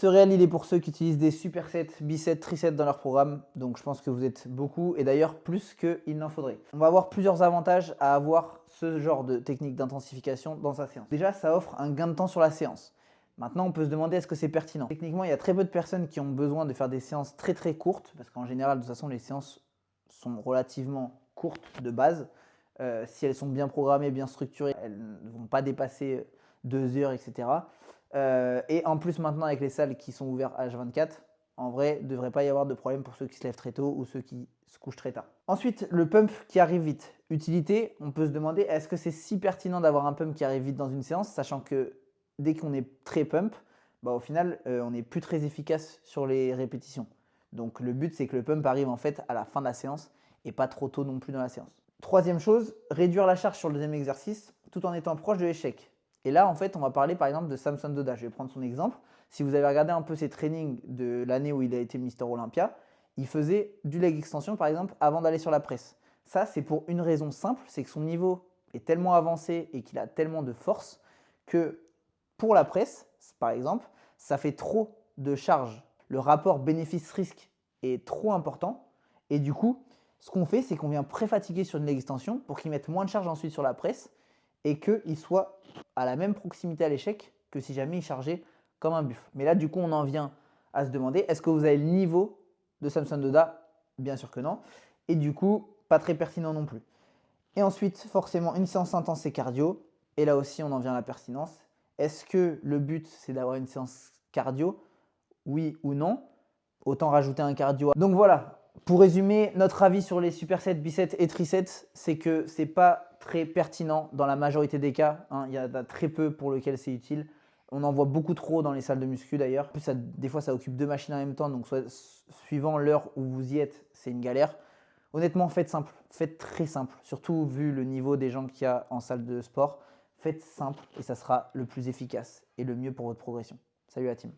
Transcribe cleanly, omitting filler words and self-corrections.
Ce réel, il est pour ceux qui utilisent des supersets, bisets, trisets dans leur programme. Donc je pense que vous êtes beaucoup et d'ailleurs plus qu'il n'en faudrait. On va avoir plusieurs avantages à avoir ce genre de technique d'intensification dans sa séance. Déjà, ça offre un gain de temps sur la séance. Maintenant, on peut se demander est-ce que c'est pertinent. Techniquement, il y a très peu de personnes qui ont besoin de faire des séances très courtes parce qu'en général, de toute façon, les séances sont relativement courtes de base. Si elles sont bien programmées, bien structurées, elles ne vont pas dépasser 2 heures, etc. Et en plus, maintenant, avec les salles qui sont ouvertes H24, en vrai, il ne devrait pas y avoir de problème pour ceux qui se lèvent très tôt ou ceux qui se couchent très tard. Ensuite, le pump qui arrive vite. Utilité, on peut se demander, est-ce que c'est si pertinent d'avoir un pump qui arrive vite dans une séance, sachant que dès qu'on est très pump, bah, au final, on n'est plus très efficace sur les répétitions. Donc le but, c'est que le pump arrive en fait à la fin de la séance et pas trop tôt non plus dans la séance. Troisième chose, réduire la charge sur le deuxième exercice tout en étant proche de l'échec. Et là, en fait, on va parler par exemple de Samson Dauda. Je vais prendre son exemple. Si vous avez regardé un peu ses trainings de l'année où il a été Mister Olympia, il faisait du leg extension par exemple avant d'aller sur la presse. Ça, c'est pour une raison simple, c'est que son niveau est tellement avancé et qu'il a tellement de force que pour la presse, par exemple, ça fait trop de charge. Le rapport bénéfice-risque est trop important et du coup, ce qu'on fait, c'est qu'on vient pré-fatiguer sur une leg extension pour qu'il mette moins de charge ensuite sur la presse et qu'il soit à la même proximité à l'échec que si jamais il chargeait comme un buffle. Mais là, du coup, on en vient à se demander, est-ce que vous avez le niveau de Samson Dauda? Bien sûr que non. Et du coup, pas très pertinent non plus. Et ensuite, forcément, une séance intense, c'est cardio. Et là aussi, on en vient à la pertinence. Est-ce que le but, c'est d'avoir une séance cardio? Oui ou non? Autant rajouter un cardio. Donc voilà, pour résumer, notre avis sur les supersets, bisets et trisets, c'est que ce n'est pas très pertinent dans la majorité des cas. Hein. Il y en a très peu pour lesquels c'est utile. On en voit beaucoup trop dans les salles de muscu d'ailleurs. En plus, des fois, ça occupe 2 machines en même temps. Donc, suivant l'heure où vous y êtes, c'est une galère. Honnêtement, faites simple. Faites très simple. Surtout vu le niveau des gens qu'il y a en salle de sport. Faites simple et ça sera le plus efficace et le mieux pour votre progression. Salut la team.